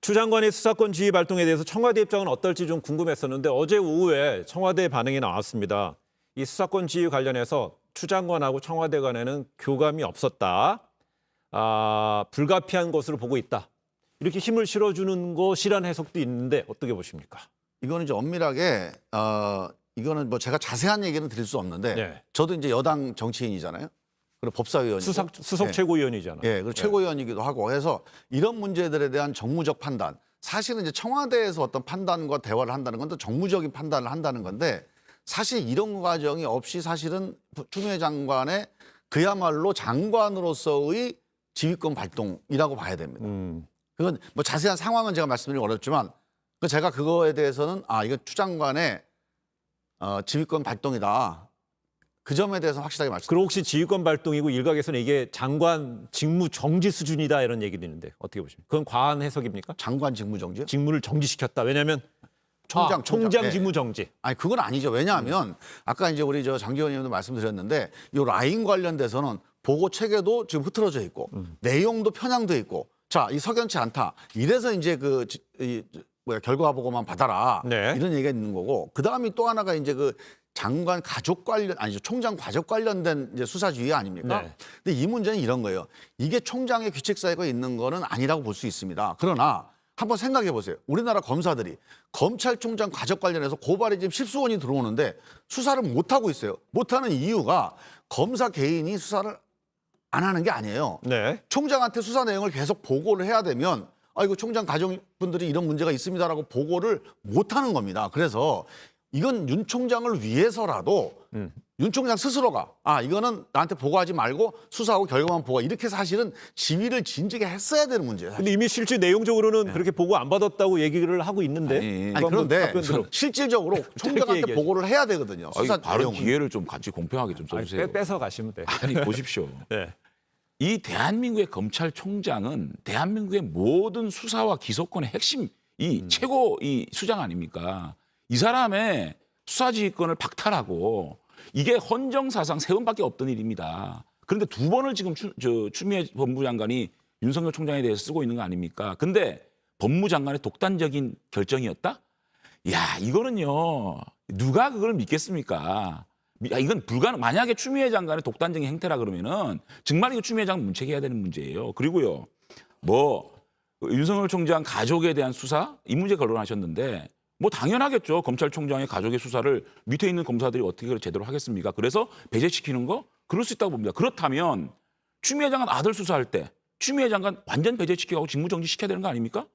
추 장관의 수사권 지휘 발동에 대해서 청와대 입장은 어떨지 좀 궁금했었는데 어제 오후에 청와대 반응이 나왔습니다. 이 수사권 지휘 관련해서 추 장관하고 청와대 간에는 교감이 없었다. 불가피한 것으로 보고 있다. 이렇게 힘을 실어주는 것이라는 해석도 있는데 어떻게 보십니까? 이거는 이제 엄밀하게 이거는 뭐 제가 자세한 얘기는 드릴 수 없는데 네. 저도 이제 여당 정치인이잖아요. 그리고 법사위원이고 수석 최고위원이잖아요. 예, 그리고 최고위원이기도 하고 해서 이런 문제들에 대한 정무적 판단, 사실은 이제 청와대에서 어떤 판단과 대화를 한다는 건 또 정무적인 판단을 한다는 건데 사실 이런 과정이 없이 사실은 추미애 장관의 그야말로 장관으로서의 지휘권 발동이라고 봐야 됩니다. 그건 뭐 자세한 상황은 제가 말씀드리기 어렵지만 제가 그거에 대해서는 이거 추 장관의 지휘권 발동이다. 그 점에 대해서 확실하게 말씀드립니다. 그럼 혹시 지휘권 발동이고 일각에서는 이게 장관 직무 정지 수준이다 이런 얘기도 있는데 어떻게 보십니까? 그건 과한 해석입니까? 장관 직무 정지요? 직무를 정지시켰다. 왜냐하면 총장 네. 직무 정지. 아니 그건 아니죠. 왜냐하면 아까 이제 우리 장 의원님도 말씀드렸는데 이 라인 관련돼서는 보고 체계도 지금 흐트러져 있고 내용도 편향돼 있고 자, 이 석연치 않다. 이래서 이제 결과 보고만 받아라. 네. 이런 얘기가 있는 거고 그다음에 또 하나가 이제 장관 가족 관련 아니죠. 총장 가족 관련된 이제 수사 지휘 아닙니까? 네. 근데 이 문제는 이런 거예요. 이게 총장의 규칙 사유가 있는 거는 아니라고 볼 수 있습니다. 그러나 한번 생각해 보세요. 우리나라 검사들이 검찰총장 가족 관련해서 고발이 지금 십수원이 들어오는데 수사를 못 하고 있어요. 못 하는 이유가 검사 개인이 수사를 안 하는 게 아니에요. 네. 총장한테 수사 내용을 계속 보고를 해야 되면 이거 총장 가족분들이 이런 문제가 있습니다라고 보고를 못 하는 겁니다. 그래서 이건 윤 총장을 위해서라도 윤 총장 스스로가 이거는 나한테 보고하지 말고 수사하고 결과만 보고 이렇게 사실은 지휘를 진지하게 했어야 되는 문제예요. 근데 이미 실제 내용적으로는 그렇게 보고 안 받았다고 얘기를 하고 있는데. 아니 그런데 실질적으로 총장한테 보고를 해야 되거든요. 수사 바로 내용은. 기회를 좀 같이 공평하게 좀 써주세요. 뺏어 가시면 돼. 아니 보십시오. 네. 이 대한민국의 검찰총장은 대한민국의 모든 수사와 기소권의 핵심 최고 수장 아닙니까? 이 사람의 수사지휘권을 박탈하고 이게 헌정사상 세 번밖에 없던 일입니다. 그런데 두 번을 지금 추미애 법무장관이 윤석열 총장에 대해서 쓰고 있는 거 아닙니까? 근데 법무장관의 독단적인 결정이었다? 야, 이거는요. 누가 그걸 믿겠습니까? 이건 불가능. 만약에 추미애 장관의 독단적인 행태라 그러면은 정말 이거 추미애 장관 문책해야 되는 문제예요. 그리고요. 윤석열 총장 가족에 대한 수사 이 문제 거론하셨는데 당연하겠죠. 검찰총장의 가족의 수사를 밑에 있는 검사들이 어떻게 제대로 하겠습니까? 그래서 배제시키는 거 그럴 수 있다고 봅니다. 그렇다면 추미애 장관 아들 수사할 때 추미애 장관 완전 배제시키고 직무정지 시켜야 되는 거 아닙니까?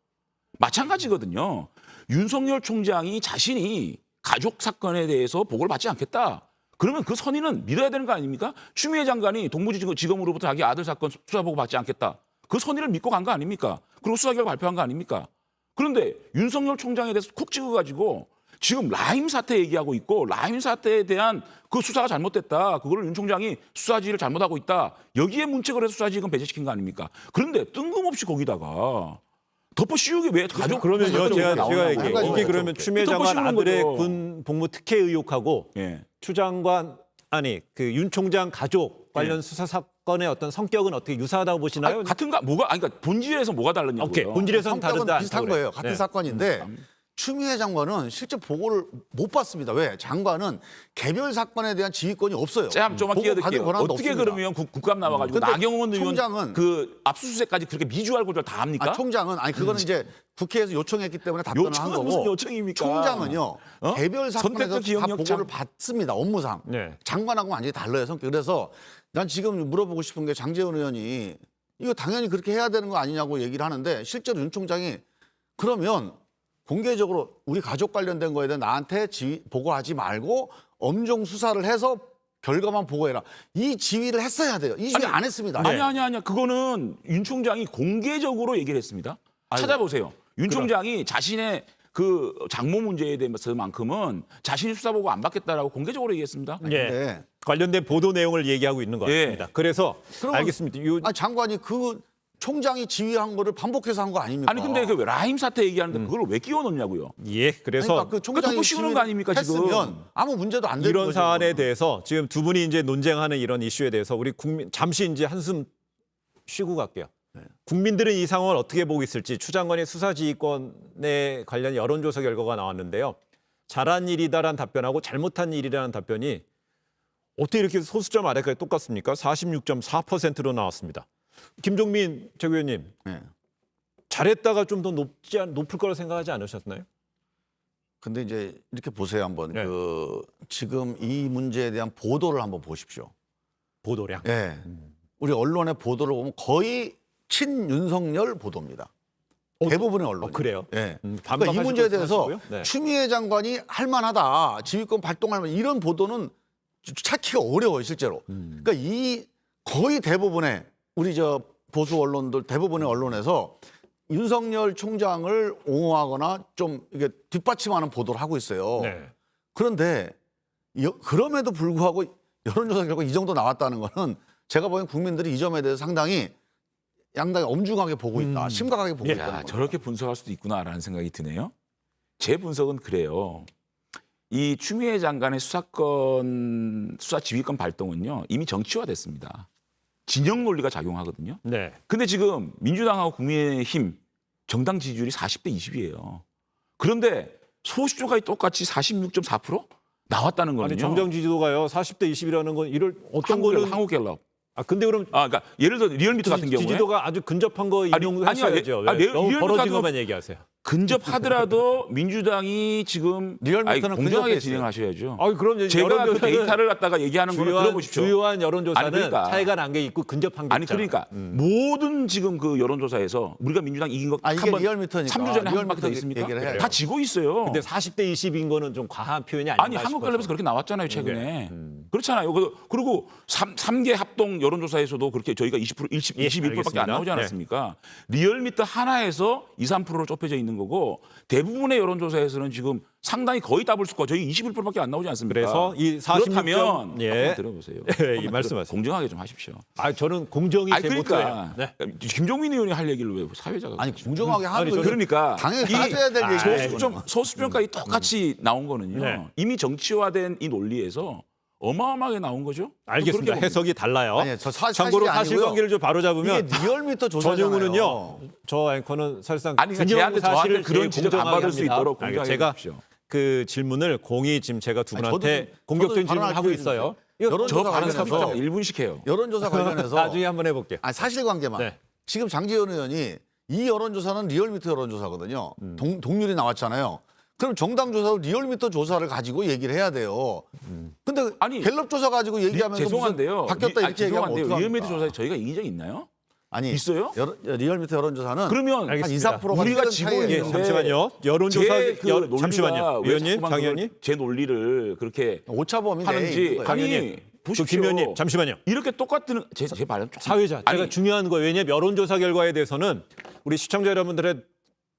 마찬가지거든요. 윤석열 총장이 자신이 가족 사건에 대해서 보고를 받지 않겠다. 그러면 그 선의는 믿어야 되는 거 아닙니까? 추미애 장관이 동부지검으로부터 자기 아들 사건 수사 보고 받지 않겠다. 그 선의를 믿고 간 거 아닙니까? 그리고 수사 결과 발표한 거 아닙니까? 그런데 윤석열 총장에 대해서 콕 찍어가지고 지금 라임 사태 얘기하고 있고 라임 사태에 대한 그 수사가 잘못됐다. 그거를 윤 총장이 수사지휘를 잘못하고 있다. 여기에 문책을 해서 수사지휘권 배제시킨 거 아닙니까? 그런데 뜬금없이 거기다가 덮어 씌우기 왜 가족 그러면요 제가 얘기해. 이게 그러면 추미애 장관 아들의 거죠. 군 복무 특혜 의혹하고 추 장관 윤 총장 가족 관련 수사 사건의 어떤 성격은 어떻게 유사하다고 보시나요? 같은가? 그러니까 본질에서 뭐가 다르냐고요. 오케이. 본질에서는 성격은 다르다. 비슷한 거예요. 같은 네. 사건인데 추미애 장관은 실제 보고를 못 받습니다. 왜? 장관은 개별 사건에 대한 지휘권이 없어요. 좀만 끼어들게요. 어떻게 없습니다. 그러면 국감 나와가지고 근데 나경원 의원 총장은 그 압수수색까지 그렇게 미주알고절 다 합니까? 총장은 그거는 이제 국회에서 요청했기 때문에 답변을 한 요청은 거고. 무슨 요청입니까? 총장은요. 개별 사건에서 선택적 다 기억력장. 보고를 받습니다. 업무상. 네. 장관하고 완전히 달라요. 성격. 그래서 난 지금 물어보고 싶은 게 장제원 의원이 이거 당연히 그렇게 해야 되는 거 아니냐고 얘기를 하는데 실제로 윤 총장이 그러면 공개적으로 우리 가족 관련된 거에 대해 나한테 보고하지 말고 엄정 수사를 해서 결과만 보고해라. 이 지휘를 했어야 돼요. 이 지휘 안 했습니다. 아니. 그거는 윤 총장이 공개적으로 얘기를 했습니다. 찾아보세요. 윤 총장이 자신의 그 장모 문제에 대해서만큼은 자신이 수사 보고 안 받겠다라고 공개적으로 얘기했습니다. 예. 관련된 보도 내용을 얘기하고 있는 것 같습니다. 그래서 알겠습니다. 장관이 총장이 지휘한 거를 반복해서 한 거 아닙니까? 아니 근데 그 라임 사태 얘기하는데 그걸 왜 끼워 넣냐고요? 예, 그래서 그 총장이 덮어 씌우는 거 아닙니까 지금? 했으면 아무 문제도 안 되는 이런 거죠. 사안에 대해서 지금 두 분이 이제 논쟁하는 이런 이슈에 대해서 우리 국민 잠시 이제 한숨 쉬고 갈게요. 국민들은 이 상황을 어떻게 보고 있을지 추 장관의 수사지휘권에 관련 여론조사 결과가 나왔는데요. 잘한 일이다라는 답변하고 잘못한 일이라는 답변이 어떻게 이렇게 소수점 아래까지 똑같습니까? 46.4%로 나왔습니다. 김종민 최고위원님, 네. 잘했다가 좀 더 높을 거라 생각하지 않으셨나요? 근데 이제 이렇게 보세요 한번. 네. 지금 이 문제에 대한 보도를 한번 보십시오. 보도량. 예. 우리 언론의 보도를 보면 거의 친윤석열 보도입니다. 대부분의 언론. 그래요? 예. 반박하실 그러니까 이 문제에 말씀 대해서 하시고요. 네. 추미애 장관이 할만하다, 지휘권 발동할 만 이런 보도는 찾기가 어려워요 실제로. 그러니까 이 거의 대부분의 우리 저 보수 언론들 대부분의 언론에서 윤석열 총장을 옹호하거나 좀 이게 뒷받침하는 보도를 하고 있어요. 네. 그런데 그럼에도 불구하고 여론조사 결과 이 정도 나왔다는 거는 제가 보기엔 국민들이 이 점에 대해서 상당히 양당이 엄중하게 보고 있다. 심각하게 보고 예. 있다는 야, 거죠. 저렇게 분석할 수도 있구나라는 생각이 드네요. 제 분석은 그래요. 이 추미애 장관의 수사 지휘권 발동은요 이미 정치화됐습니다. 진영 논리가 작용하거든요. 네. 근데 지금 민주당하고 국민의힘 정당 지지율이 40대 20이에요. 그런데 소수조가 똑같이 46.4% 나왔다는 거는요. 아니 정당 지지도가요 40대 20이라는 건 이럴 어떤 거는 한국갤럽. 근데 그럼 그러니까 예를 들어 리얼미터 같은 경우에 지지도가 아주 근접한 거 아니요, 인용했어야죠. 왜? 아니, 너무 리얼미터 벌어진 같은 것만 얘기하세요. 근접하더라도 민주당이 지금 리얼미터는 공정하게 근접했어요. 진행하셔야죠. 그럼 제가 그 데이터를 갖다가 얘기하는 거를 들어보십시오. 주요한 여론조사는 아니, 그러니까. 차이가 난 게 있고 근접한 게 아니 있잖아요. 그러니까 모든 지금 그 여론조사에서 우리가 민주당 이긴 거 이게 한번 리얼미터니까 3주 전에 한 바퀴 더 리얼미터 있습니까? 얘기를 해요. 다 지고 있어요. 근데 40대 20인 거는 좀 과한 표현이 아닌가 아니 한국갤럽에서 그렇게 나왔잖아요 최근에. 네. 그렇잖아요. 그리고 3개 합동 여론조사에서도 그렇게 저희가 21%밖에 알겠습니다. 안 나오지 네. 않았습니까? 리얼미터 하나에서 2~3%로 좁혀져 있는 거고 대부분의 여론조사에서는 지금 상당히 거의 더블 스코어 저희 21%밖에 안 나오지 않습니까? 그래서 이 46 그렇다면 예. 한번 들어보세요. 이 말씀하세요. 공정하게 좀 하십시오. 저는 공정이 아니 제 그러니까 모토예요. 네. 김종민 의원이 할 얘기를 왜 사회자가 아니 공정하게 아니, 하는 거 그러니까 당연히 이 따져야 될 얘기죠. 소수점까지 똑같이 나온 거는요. 네. 이미 정치화된 이 논리에서 어마어마하게 나온 거죠. 알겠습니다. 그렇게 봅니다. 해석이 달라요. 아니, 저 참고로 사실이 아니고요. 사실관계를 좀 바로잡으면 이게 리얼미터 조사잖아요. 전용우는요. 저 앵커는 사실상 아니 그러니까 쟤한테 저한테 그런 지적 안 받을 수 합니다. 있도록 공정하게 제가 해주십시오. 그 질문을 공이 지금 제가 두 아니, 분한테 저도 공격적인 발언할 질문을 하고 기회를 있어요. 주세요. 이거 저 여론조사 발언 관련해서 1분씩 해요. 여론조사 관련해서 나중에 한번 해볼게요. 사실관계만. 네. 지금 장지현 의원이 이 여론조사는 리얼미터 여론조사거든요. 동률이 나왔잖아요. 그럼 정당 조사도 리얼미터 조사를 가지고 얘기를 해야 돼요. 근데 아니, 갤럽 조사 가지고 얘기하면서 죄송한데요. 무슨 바뀌었다 이렇게 얘기하면 죄송한데요. 어떡합니까? 리얼미터 조사에 저희가 이긴 적 있나요? 아니 있어요? 리얼미터 여론조사는 그러면 한 2, 알겠습니다. 4%가 우리가 최근 지고 차이가 있는데 있는데 잠시만요. 여론조사 잠시만요. 의원님, 장 의원님. 제 논리를 그렇게 오차범위 내에 하는지 있는 거예요. 강 의원님, 아니 보십시오. 김 의원님 잠시만요. 이렇게 똑같은 제 발언 조금 사회자 아니, 제가 중요한 거예요. 왜냐하면 여론조사 결과에 대해서는 우리 시청자 여러분들의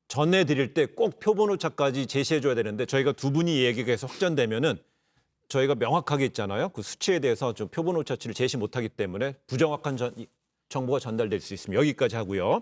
전해드릴 때 꼭 표본 오차까지 제시해줘야 되는데 저희가 두 분이 이 얘기가 해서 확전되면은 저희가 명확하게 있잖아요. 그 수치에 대해서 좀 표본 오차치를 제시 못하기 때문에 부정확한 정보가 전달될 수 있습니다. 여기까지 하고요.